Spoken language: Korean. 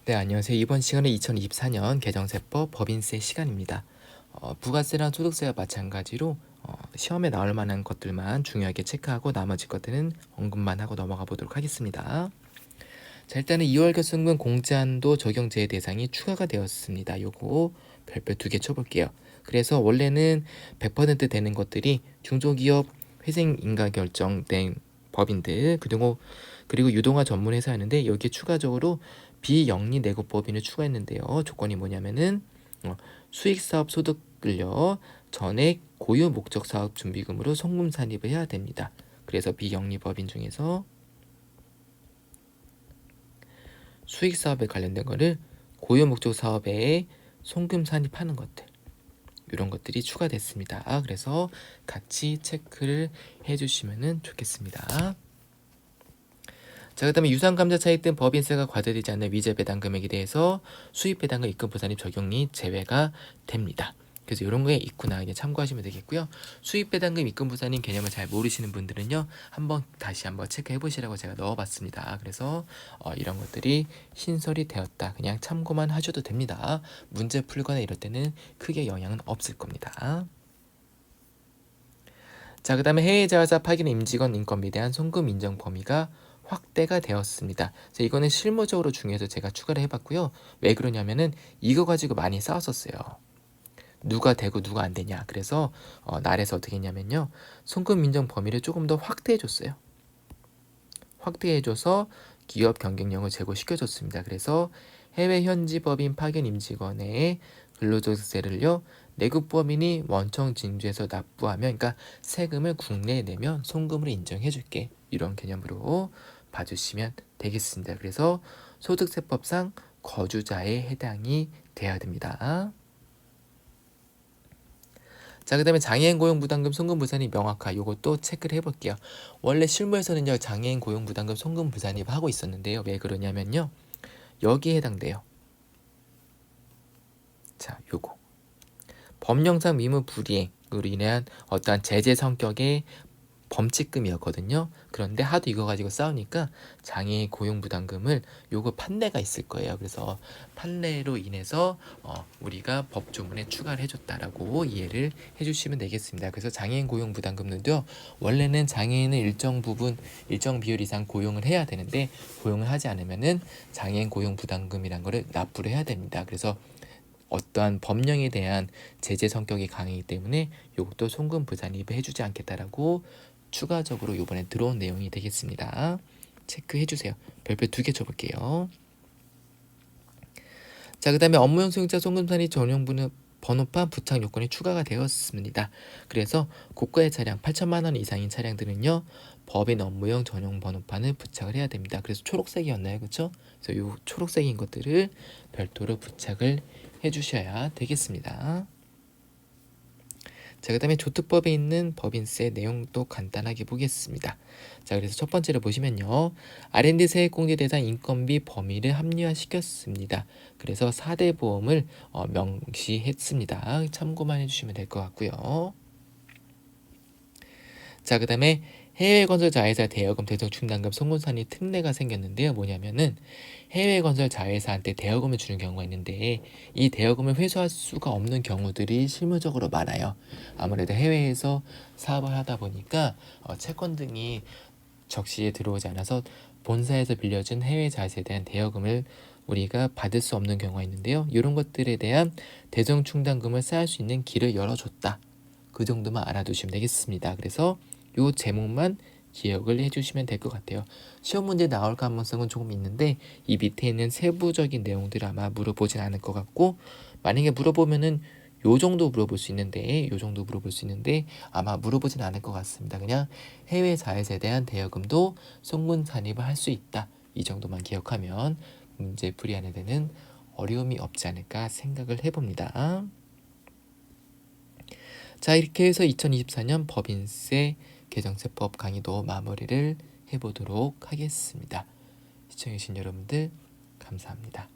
네, 안녕하세요. 이번 시간은 2024년 개정세법 법인세 시간입니다. 부가세랑 소득세와 마찬가지로 시험에 나올 만한 것들만 중요하게 체크하고 나머지 것들은 언급만 하고 넘어가 보도록 하겠습니다. 자, 일단은 2월 결승분 공제한도 적용 제외 대상이 추가가 되었습니다. 요거 별표 2개 쳐볼게요. 그래서 원래는 100% 되는 것들이 중소기업 회생 인가 결정된 법인들 그리고 유동화 전문 회사였는데 여기에 추가적으로 비영리 내국법인을 추가했는데요. 조건이 뭐냐면은 수익사업 소득을요 전액 고유 목적 사업 준비금으로 송금 산입을 해야 됩니다. 그래서 비영리 법인 중에서 수익 사업에 관련된 거를 고유 목적 사업에 송금 산입하는 것들, 이런 것들이 추가됐습니다. 그래서 같이 체크를 해주시면 좋겠습니다. 자, 그 다음에 유상감자 차익 등 법인세가 과세되지 않는 위재 배당 금액에 대해서 수입 배당과 입금 부산입 적용이 제외가 됩니다. 그래서 이런 거에 있구나 그냥 참고하시면 되겠고요. 수입 배당금 입금 부산입 개념을 잘 모르시는 분들은요, 다시 한번 체크해 보시라고 제가 넣어봤습니다. 그래서 이런 것들이 신설이 되었다 그냥 참고만 하셔도 됩니다. 문제 풀거나 이럴 때는 크게 영향은 없을 겁니다. 자, 그 다음에 해외 자회사 파견 임직원 인건비에 대한 송금 인정 범위가 확대가 되었습니다. 자, 이거는 실무적으로 중요해서 제가 추가를 해봤고요. 왜 그러냐면은 이거 가지고 많이 싸웠었어요. 누가 되고 누가 안 되냐. 그래서 날에서 어떻게 했냐면요, 송금 인정 범위를 조금 더 확대해줬어요. 확대해줘서 기업 경쟁력을 제고시켜줬습니다. 그래서 해외 현지 법인 파견 임직원의 근로소득세를요, 내국 법인이 원청 징수해서 납부하면, 그러니까 세금을 국내에 내면 송금으로 인정해줄게, 이런 개념으로 봐주시면 되겠습니다. 그래서 소득세법상 거주자에 해당이 돼야 됩니다. 자, 그 다음에 장애인 고용 부담금 송금 부산입 명확화, 요것도 체크를 해볼게요. 원래 실무에서는요, 장애인 고용 부담금 송금 부산입 하고 있었는데요. 왜 그러냐면요, 여기에 해당돼요. 자, 요거 법령상 의무 불이행으로 인한 어떠한 제재 성격의 범칙금이었거든요. 그런데 하도 이거 가지고 싸우니까 장애인 고용 부담금을 요거 판례가 있을 거예요. 그래서 판례로 인해서 우리가 법조문에 추가를 해줬다라고 이해를 해주시면 되겠습니다. 그래서 장애인 고용 부담금은요, 원래는 장애인을 일정 부분 일정 비율 이상 고용을 해야 되는데 고용을 하지 않으면은 장애인 고용 부담금이란 거를 납부를 해야 됩니다. 그래서 어떠한 법령에 대한 제재 성격이 강하기 때문에 이것도 송금 부산입을 해주지 않겠다라고 추가적으로 이번에 들어온 내용이 되겠습니다. 체크해 주세요. 별표 2개 쳐볼게요. 자, 그 다음에 업무용 소형차 송금 산입 전용 번호판 부착 요건이 추가가 되었습니다. 그래서 고가의 차량 8천만 원 이상인 차량들은요, 법인 업무용 전용 번호판을 부착을 해야 됩니다. 그래서 초록색이었나요, 그렇죠? 그래서 이 초록색인 것들을 별도로 부착을 해주셔야 되겠습니다. 자, 그 다음에 조특법에 있는 법인세 내용도 간단하게 보겠습니다. 자, 그래서 첫 번째로 보시면요, R&D 세액공제 대상 인건비 범위를 합리화시켰습니다. 그래서 4대 보험을 명시했습니다. 참고만 해주시면 될 것 같고요. 자, 그 다음에 해외 건설 자회사 대여금 대상 충당금 송금산입 특례가 생겼는데요. 뭐냐면은 해외 건설 자회사한테 대여금을 주는 경우가 있는데 이 대여금을 회수할 수가 없는 경우들이 실무적으로 많아요. 아무래도 해외에서 사업을 하다 보니까 채권 등이 적시에 들어오지 않아서 본사에서 빌려준 해외 자회사에 대한 대여금을 우리가 받을 수 없는 경우가 있는데요. 이런 것들에 대한 대정 충당금을 쌓을 수 있는 길을 열어줬다. 그 정도만 알아두시면 되겠습니다. 그래서 요 제목만 기억을 해주시면 될 것 같아요. 시험 문제 나올 가능성은 조금 있는데 이 밑에 있는 세부적인 내용들을 아마 물어보진 않을 것 같고, 만약에 물어보면은 요 정도 물어볼 수 있는데 아마 물어보진 않을 것 같습니다. 그냥 해외 자회사에 대한 대여금도 송금 산입을 할 수 있다, 이 정도만 기억하면 문제 풀이하는 데는 어려움이 없지 않을까 생각을 해봅니다. 자, 이렇게 해서 2024년 법인세 개정세법 강의도 마무리를 해보도록 하겠습니다. 시청해주신 여러분들 감사합니다.